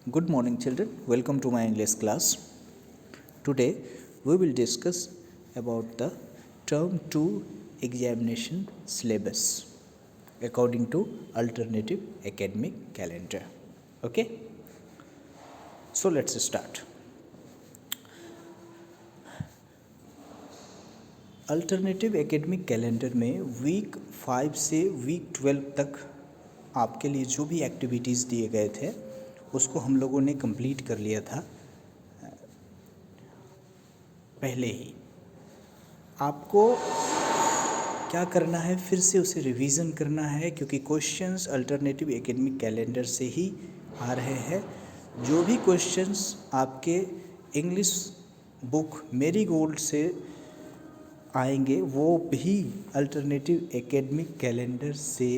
Good morning, children. Welcome to my English class. Today we will discuss about the Term 2 examination syllabus according to alternative academic calendar. Okay? So let's start. Alternative academic calendar में week 5 से week 12 तक आपके लिए जो भी activities दिए गए थे उसको हम लोगों ने कंप्लीट कर लिया था पहले ही। आपको क्या करना है, फिर से उसे रिवीजन करना है, क्योंकि क्वेश्चंस अल्टरनेटिव एकेडमिक कैलेंडर से ही आ रहे हैं। जो भी क्वेश्चंस आपके इंग्लिश बुक मेरीगोल्ड से आएंगे वो भी अल्टरनेटिव एकेडमिक कैलेंडर से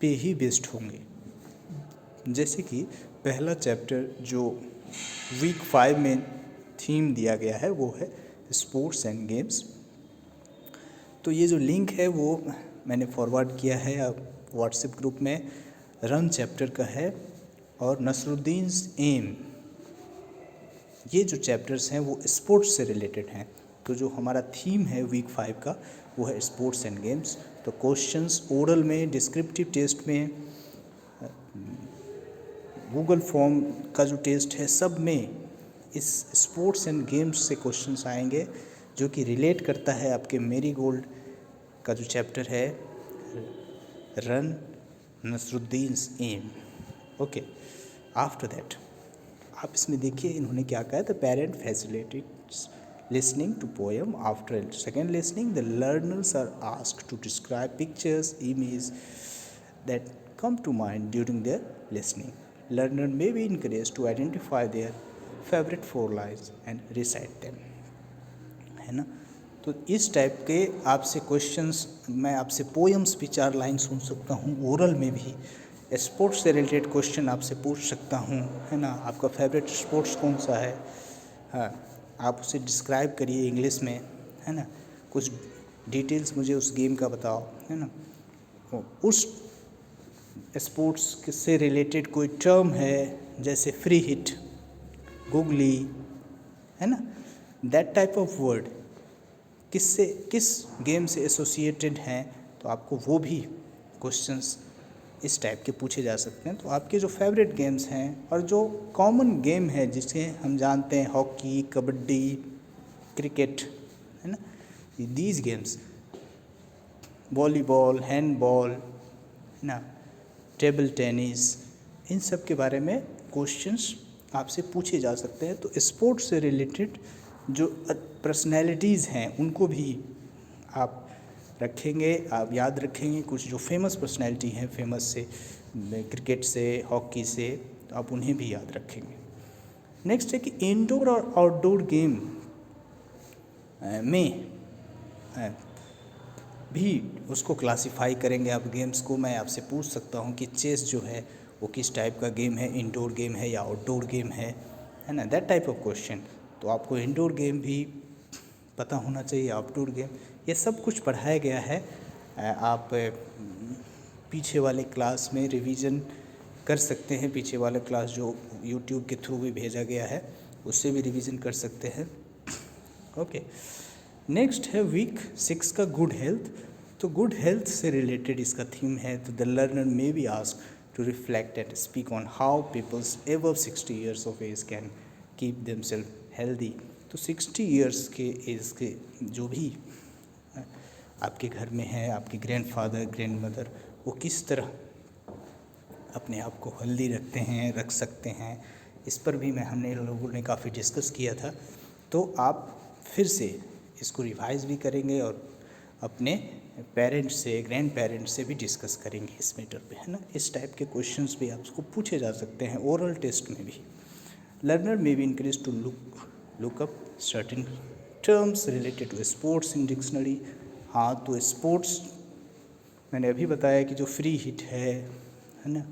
पे ही बेस्ड होंगे। जैसे कि पहला चैप्टर जो वीक 5 में थीम दिया गया है वो है स्पोर्ट्स एंड गेम्स। तो ये जो लिंक है वो मैंने फॉरवर्ड किया है व्हाट्सएप ग्रुप में। रन चैप्टर का है और नसरुद्दीन्स एम, ये जो चैप्टर्स हैं वो स्पोर्ट्स से रिलेटेड हैं। तो जो हमारा थीम है वीक 5 का वो है स्पोर्ट्स एंड गेम्स। तो क्वेश्चंस ओरल में, डिस्क्रिप्टिव टेस्ट में, गूगल फॉर्म का जो टेस्ट है, सब में इस स्पोर्ट्स एंड गेम्स से क्वेश्चंस आएंगे, जो कि रिलेट करता है आपके मेरीगोल्ड का जो चैप्टर है run Nasruddin's aim. Okay, after that आप इसमें देखिए इन्होंने क्या कहा है। The parent facilitates listening to poem. After second listening, the learners are asked to describe pictures, images that come to mind during their listening. Learner may be encouraged to identify their favorite 4 lines and recite them. है ना? तो इस type के आपसे questions, मैं आपसे poems भी 4 line सुन सकता हूँ। ओरल में भी स्पोर्ट्स से रिलेटेड क्वेश्चन आपसे पूछ सकता हूँ, है ना? आपका फेवरेट स्पोर्ट्स कौन सा है? हाँ, आप उसे डिस्क्राइब करिए इंग्लिश में, है ना? कुछ डिटेल्स मुझे उस गेम का बताओ, है ना? उस स्पोर्ट्स से रिलेटेड कोई टर्म है जैसे फ्री हिट, गुगली, है ना? दैट टाइप ऑफ वर्ड किससे, किस गेम से एसोसिएटेड हैं, तो आपको वो भी क्वेश्चंस इस टाइप के पूछे जा सकते हैं। तो आपके जो फेवरेट गेम्स हैं और जो कॉमन गेम है जिसे हम जानते हैं, हॉकी, कबड्डी, क्रिकेट, है ना, दीज गेम्स, वॉलीबॉल, हैंडबॉल, है ना, टेबल टेनिस, इन सब के बारे में क्वेश्चंस आपसे पूछे जा सकते हैं। तो स्पोर्ट्स से रिलेटेड जो पर्सनैलिटीज़ हैं उनको भी आप रखेंगे, आप याद रखेंगे। कुछ जो फेमस पर्सनैलिटी हैं, फेमस से, क्रिकेट से, हॉकी से, तो आप उन्हें भी याद रखेंगे। नेक्स्ट है कि इंडोर और आउटडोर गेम में भी उसको क्लासिफाई करेंगे आप गेम्स को। मैं आपसे पूछ सकता हूँ कि चेस जो है वो किस टाइप का गेम है, इंडोर गेम है या आउटडोर गेम है ना? That type of question. तो आपको इंडोर गेम भी पता होना चाहिए, आउटडोर गेम, ये सब कुछ पढ़ाया गया है। आप पीछे वाले क्लास में रिवीजन कर सकते हैं। पीछे वाला क्लास जो यूट्यूब के थ्रू भी भेजा गया है उससे भी रिवीजन कर सकते हैं। ओके, नेक्स्ट है वीक 6 का गुड हेल्थ। तो गुड हेल्थ से रिलेटेड इसका थीम है। तो the learner may be asked to reflect and speak on how peoples above 60 years of age can keep themselves healthy. तो 60 years के एज के जो भी आपके घर में है, आपके ग्रैंडफादर, ग्रैंडमदर, वो किस तरह अपने आप को हेल्दी रखते हैं, रख सकते हैं, इस पर भी हमने लोगों ने काफ़ी डिस्कस किया था। तो आप फिर से इसको रिवाइज भी करेंगे और अपने पेरेंट्स से, ग्रैंड पेरेंट्स से भी डिस्कस करेंगे इस मैटर पे, है ना? इस टाइप के क्वेश्चंस भी आपको पूछे जा सकते हैं ओरल टेस्ट में भी। Learner may be encourage to look up certain terms related to sports in dictionary. हाँ, तो स्पोर्ट्स मैंने अभी बताया कि जो फ्री हिट है ना,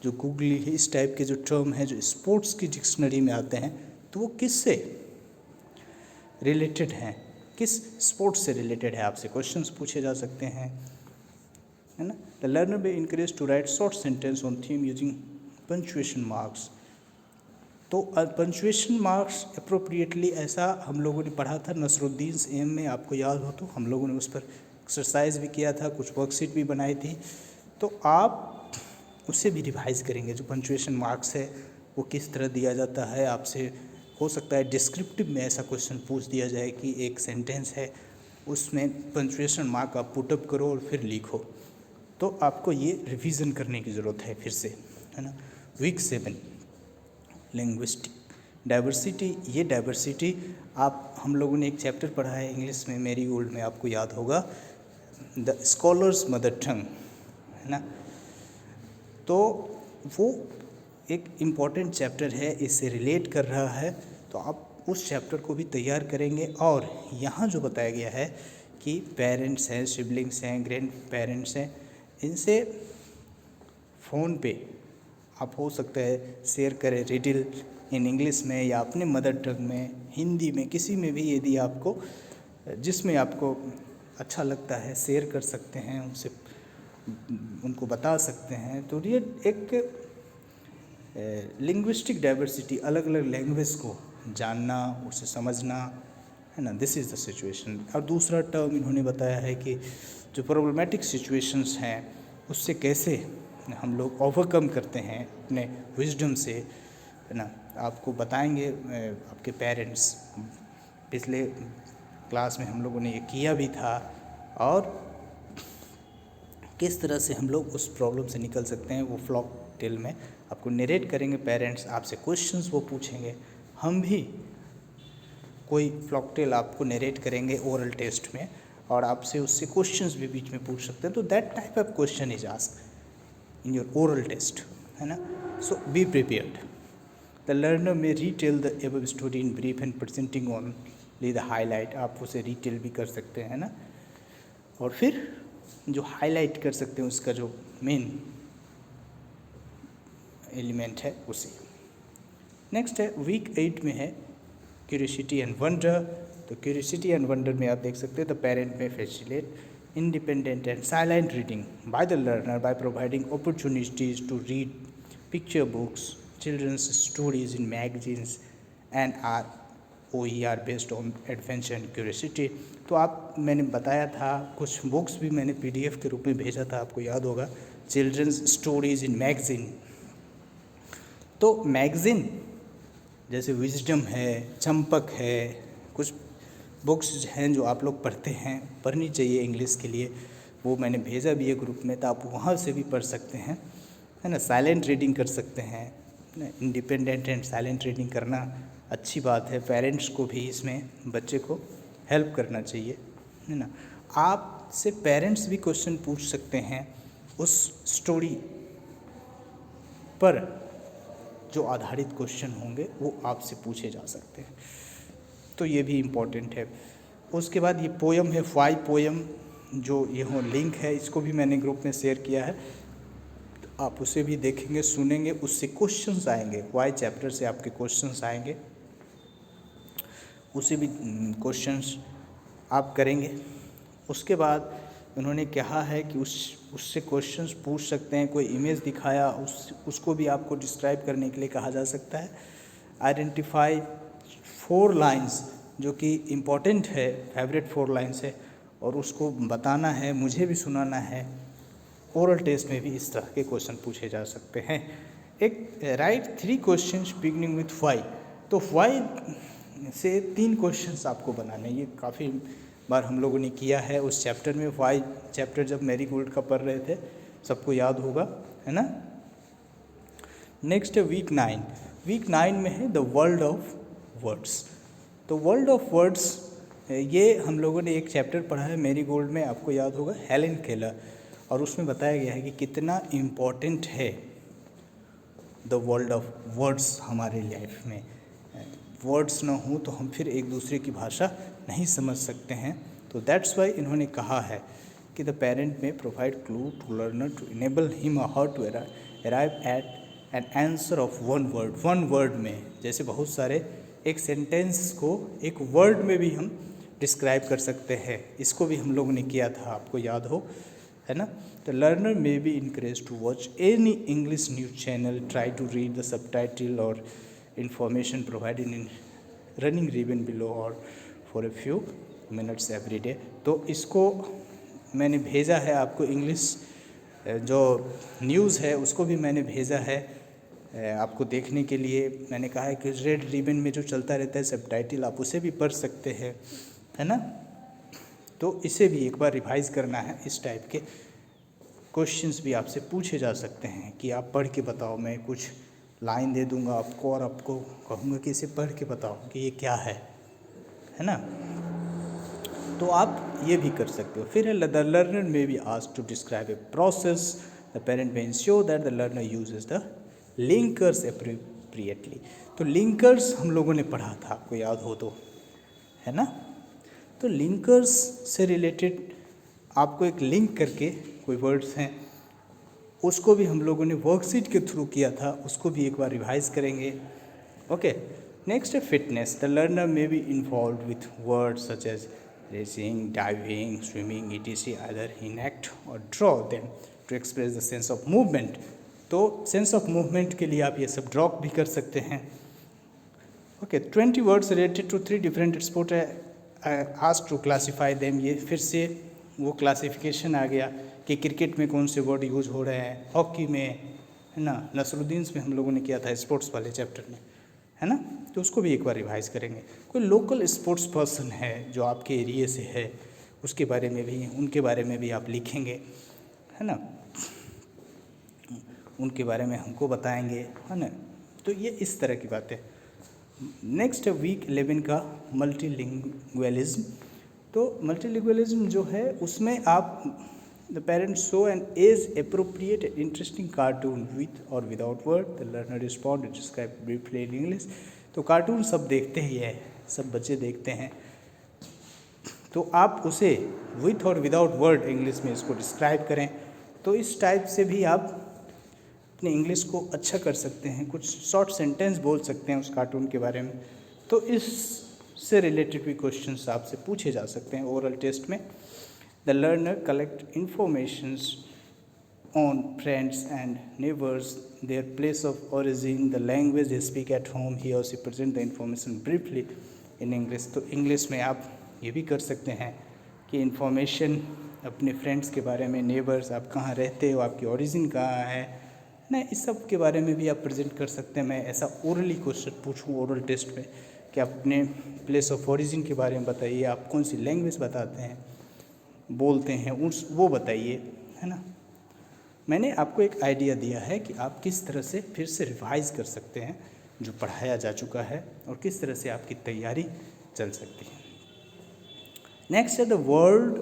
जो गूगली है, इस टाइप के जो टर्म है जो स्पोर्ट्स की डिक्शनरी में आते हैं, तो वो किससे रिलेटेड हैं, किस स्पोर्ट्स से रिलेटेड है, आपसे क्वेश्चंस पूछे जा सकते हैं, है ना? The learner be encourage to write short sentence on theme using punctuation marks तो पंचुएशन मार्क्स अप्रोप्रिएटली, ऐसा हम लोगों ने पढ़ा था नसरुद्दीन एम में, आपको याद हो तो हम लोगों ने उस पर एक्सरसाइज भी किया था, कुछ वर्कशीट भी बनाई थी, तो आप उससे भी रिवाइज करेंगे। जो पंचुएशन मार्क्स है वो किस तरह दिया जाता है, आपसे हो सकता है डिस्क्रिप्टिव में ऐसा क्वेश्चन पूछ दिया जाए कि एक सेंटेंस है उसमें पंचुएशन मार्क आप पुटअप करो और फिर लिखो, तो आपको ये रिवीजन करने की ज़रूरत है फिर से, है ना। वीक 7 लिंग्विस्टिक डाइवर्सिटी, ये डाइवर्सिटी आप हम लोगों ने एक चैप्टर पढ़ा है इंग्लिश में, मैरीगोल्ड में, आपको याद होगा, द स्कॉलर्स मदर टंग, है ना। तो वो एक इम्पॉर्टेंट चैप्टर है, इससे रिलेट कर रहा है, तो आप उस चैप्टर को भी तैयार करेंगे। और यहाँ जो बताया गया है कि पेरेंट्स हैं, सिबलिंग्स हैं, ग्रैंड पेरेंट्स हैं, इनसे फ़ोन पे आप हो सकता है शेयर करें रिडल इन इंग्लिश में या अपने मदर टंग में, हिंदी में, किसी में भी, यदि आपको जिसमें आपको अच्छा लगता है शेयर कर सकते हैं, उनसे उनको बता सकते हैं। तो ये एक लिंग्विस्टिक डाइवर्सिटी, अलग अलग लैंग्वेज को जानना, उसे समझना, है ना, दिस इज़ द सिचुएशन। और दूसरा टर्म इन्होंने बताया है कि जो प्रॉब्लमेटिक सिचुएशंस हैं उससे कैसे हम लोग ओवरकम करते हैं अपने विजडम से, है ना। आपको बताएंगे आपके पेरेंट्स, पिछले क्लास में हम लोगों ने ये किया भी था, और किस तरह से हम लोग उस प्रॉब्लम से निकल सकते हैं, वो फ्लॉक टेल में आपको नरेट करेंगे। पेरेंट्स आपसे क्वेश्चंस वो पूछेंगे, हम भी कोई फ्लॉक टेल आपको नरेट करेंगे ओरल टेस्ट में, और आपसे उससे क्वेश्चंस भी बीच में पूछ सकते हैं। तो that type of question is asked in your oral test, है ना। So be prepared. The learner may retell the above story in brief and presenting only the highlight, आप उसे रीटेल भी कर सकते हैं, है ना, और फिर जो हाईलाइट कर सकते हैं उसका जो मेन एलिमेंट है उसे। नेक्स्ट है वीक 8 में है क्यूरियोसिटी एंड वंडर। तो क्यूरियोसिटी एंड वंडर में आप देख सकते हैं द पेरेंट में facilitate independent and silent reading by the learner by providing opportunities to read picture books, children's stories in magazines and OER based on adventure and curiosity। तो आप, मैंने बताया था, कुछ बुक्स भी मैंने PDF के रूप में भेजा था, आपको याद होगा, चिल्ड्रंस स्टोरीज इन मैगज़ीन। तो मैगज़ीन जैसे विजडम है, चंपक है, कुछ बुक्स हैं जो आप लोग पढ़ते हैं, पढ़नी चाहिए इंग्लिश के लिए, वो मैंने भेजा भी है ग्रुप में, तो आप वहाँ से भी पढ़ सकते हैं, है ना। साइलेंट रीडिंग कर सकते हैं, इंडिपेंडेंट एंड साइलेंट रीडिंग करना अच्छी बात है। पेरेंट्स को भी इसमें बच्चे को हेल्प करना चाहिए, है ना। आपसे पेरेंट्स भी क्वेश्चन पूछ सकते हैं उस स्टोरी पर, जो आधारित क्वेश्चन होंगे वो आपसे पूछे जा सकते हैं, तो ये भी इम्पॉर्टेंट है। उसके बाद ये पोयम है, 5 पोयम, जो यहाँ लिंक है इसको भी मैंने ग्रुप में शेयर किया है, तो आप उसे भी देखेंगे, सुनेंगे, उससे क्वेश्चंस आएंगे, वाई चैप्टर से आपके क्वेश्चंस आएंगे, उसे भी क्वेश्चंस आप करेंगे। उसके बाद उन्होंने कहा है कि उससे क्वेश्चंस पूछ सकते हैं, कोई इमेज दिखाया उसको भी आपको डिस्क्राइब करने के लिए कहा जा सकता है। आइडेंटिफाई 4 लाइंस, जो कि इम्पॉर्टेंट है, फेवरेट 4 लाइंस है, और उसको बताना है, मुझे भी सुनाना है। ओरल टेस्ट में भी इस तरह के क्वेश्चन पूछे जा सकते हैं। एक write 3 questions beginning with Y, तो वाई से 3 क्वेश्चंस आपको बनाने, ये काफ़ी बार हम लोगों ने किया है उस चैप्टर में। वाई चैप्टर जब मैरीगोल्ड का पढ़ रहे थे, सबको याद होगा, है ना। नेक्स्ट है वीक 9। वीक 9 में है द वर्ल्ड ऑफ वर्ड्स। तो वर्ल्ड ऑफ वर्ड्स, ये हम लोगों ने एक चैप्टर पढ़ा है मैरीगोल्ड में, आपको याद होगा, हेलेन केलर, और उसमें बताया गया है कि कितना इम्पोर्टेंट है द वर्ल्ड ऑफ वर्ड्स हमारे लाइफ में। वर्ड्स ना हो तो हम फिर एक दूसरे की भाषा नहीं समझ सकते हैं। तो दैट्स वाई इन्होंने कहा है कि the parent may provide clue to learner to enable him और her to arrive at an answer of 1 word. 1 word में, जैसे बहुत सारे, एक सेंटेंस को एक वर्ड में भी हम डिस्क्राइब कर सकते हैं, इसको भी हम लोगों ने किया था, आपको याद हो, है ना। The learner may be encourage to watch any English news channel, try to read the subtitle और information provided in running ribbon below or for a few minutes every day। तो इसको मैंने भेजा है आपको, इंग्लिश जो न्यूज़ है उसको भी मैंने भेजा है आपको देखने के लिए। मैंने कहा है कि रेड रिबन में जो चलता रहता है सब टाइटल, आप उसे भी पढ़ सकते हैं, है ना। तो इसे भी एक बार रिवाइज़ करना है। इस टाइप के क्वेश्चंस भी आपसे पूछे जा सकते हैं कि आप पढ़ के बताओ। मैं कुछ लाइन दे दूंगा आपको और आपको कहूँगा कि इसे पढ़ के बताओ कि ये क्या है ना। तो आप ये भी कर सकते हो। फिर the learner may be asked to describe a process, the parent may ensure that the learner uses the linkers appropriately. तो लिंकर्स हम लोगों ने पढ़ा था, आपको याद हो तो, है ना। तो लिंकर्स से रिलेटेड आपको एक लिंक करके कोई वर्ड्स हैं उसको भी हम लोगों ने वर्कशीट के थ्रू किया था, उसको भी एक बार रिवाइज करेंगे। ओके, नेक्स्ट है fitness. The learner may be involve with words such as racing, diving, swimming, etc. either enact or draw them to express the sense of movement। तो सेंस ऑफ मूवमेंट के लिए आप ये सब draw भी कर सकते हैं। Okay, 20 words related to 3 different sport asked to classify them. ये फिर से वो क्लासिफिकेशन आ गया कि क्रिकेट में कौन से वर्ड यूज हो रहे हैं, हॉकी में, है ना, नसरुद्दीन में हम लोगों ने किया था स्पोर्ट्स वाले चैप्टर में, है ना। तो उसको भी एक बार रिवाइज करेंगे। कोई लोकल स्पोर्ट्स पर्सन है जो आपके एरिए से है, उसके बारे में भी, उनके बारे में भी आप लिखेंगे, है ना, उनके बारे में हमको बताएंगे, है ना। तो ये इस तरह की बातें। नेक्स्ट है वीक 11 का मल्टीलिंगुअलिज्म। तो मल्टीलिंगुअलिज्म जो है उसमें आप the parents show an age appropriate interesting cartoon with और without word, the learner respond describe briefly in English. तो कार्टून सब देखते ही है, सब बच्चे देखते हैं, तो आप उसे विथ और विदाउट वर्ड इंग्लिश में इसको डिस्क्राइब करें। तो इस टाइप से भी आप अपने इंग्लिश को अच्छा कर सकते हैं, कुछ शॉर्ट सेंटेंस बोल सकते हैं उस कार्टून के बारे में। तो इससे रिलेटेड भी क्वेश्चंस आपसे पूछे जा सकते हैं ओरल टेस्ट में। The learner collect informations on friends and neighbours, their place of origin, the language they speak at home, he और she present the information briefly in English. तो इंग्लिश में आप ये भी कर सकते हैं कि इंफॉर्मेशन अपने फ्रेंड्स के बारे में, नेबर्स, आप कहाँ रहते हो, आपकी ओरिजिन कहाँ है ना, इस सब के बारे में भी आप प्रेजेंट कर सकते हैं। मैं ऐसा ओरली क्वेश्चन पूछूं ओरल टेस्ट में कि आप अपने प्लेस ऑफ ओरिजिन के बारे में बताइए, आप कौन सी लैंग्वेज बताते हैं, बोलते हैं, उस वो बताइए, है ना। मैंने आपको एक आइडिया दिया है कि आप किस तरह से फिर से रिवाइज कर सकते हैं जो पढ़ाया जा चुका है और किस तरह से आपकी तैयारी चल सकती है। नेक्स्ट है the world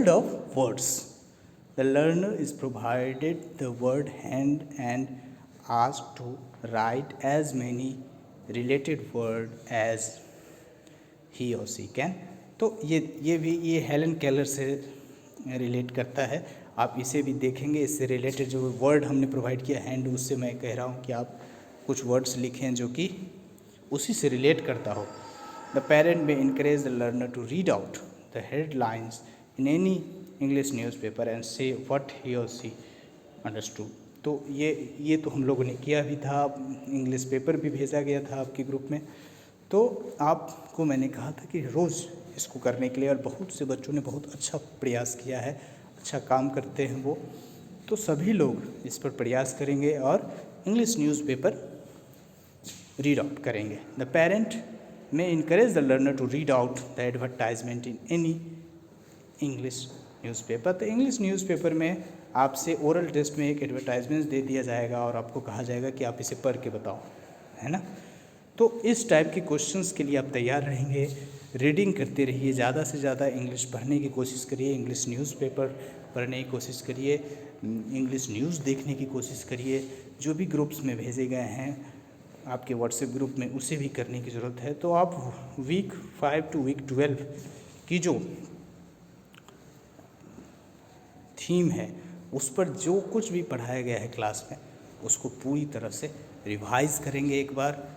of words. The learner is provided the word hand and asked to write as many related word as he or she can। तो ये भी ये हेलन केलर से रिलेट करता है। आप इसे भी देखेंगे, इससे रिलेटेड जो वर्ड हमने प्रोवाइड किया हैंड, उससे मैं कह रहा हूँ कि आप कुछ वर्ड्स लिखें जो कि उसी से रिलेट करता हो। The parent may encourage the learner to read out the headlines in any English newspaper and say what he or she understood. तो ये तो हम लोगों ने किया भी था, इंग्लिश पेपर भी भेजा गया था आपके ग्रुप में। तो आपको मैंने कहा था कि रोज़ इसको करने के लिए, और बहुत से बच्चों ने बहुत अच्छा प्रयास किया है, अच्छा काम करते हैं वो। तो सभी लोग इस पर प्रयास करेंगे और इंग्लिश न्यूज़पेपर रीड आउट करेंगे। The parent may encourage the learner to read out the advertisement in any English newspaper. तो इंग्लिश न्यूज़पेपर में आपसे ओरल टेस्ट में एक एडवर्टाइजमेंट दे दिया जाएगा और आपको कहा जाएगा कि आप इसे पढ़ के बताओ, है ना। तो इस टाइप के क्वेश्चंस के लिए आप तैयार रहेंगे। रीडिंग करते रहिए, ज़्यादा से ज़्यादा इंग्लिश पढ़ने की कोशिश करिए, इंग्लिश न्यूज़पेपर पढ़ने की कोशिश करिए, इंग्लिश न्यूज़ देखने की कोशिश करिए। जो भी ग्रुप्स में भेजे गए हैं आपके व्हाट्सएप ग्रुप में, उसे भी करने की ज़रूरत है। तो आप वीक 5 टू वीक 12 की जो थीम है उस पर जो कुछ भी पढ़ाया गया है क्लास में उसको पूरी तरह से रिवाइज़ करेंगे एक बार।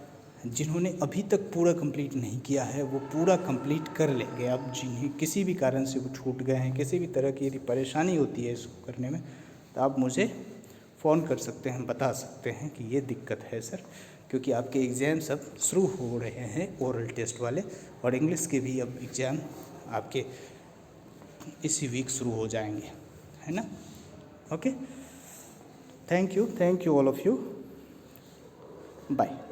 जिन्होंने अभी तक पूरा कंप्लीट नहीं किया है वो पूरा कंप्लीट कर लेंगे। अब जिन्हें किसी भी कारण से वो छूट गए हैं, किसी भी तरह की यदि परेशानी होती है इसको करने में, तो आप मुझे फ़ोन कर सकते हैं, बता सकते हैं कि ये दिक्कत है सर, क्योंकि आपके एग्ज़ाम सब शुरू हो रहे हैं ओरल टेस्ट वाले, और इंग्लिश के भी अब एग्ज़ाम आपके इसी वीक शुरू हो जाएंगे, है ना। Okay, thank you all of you, bye.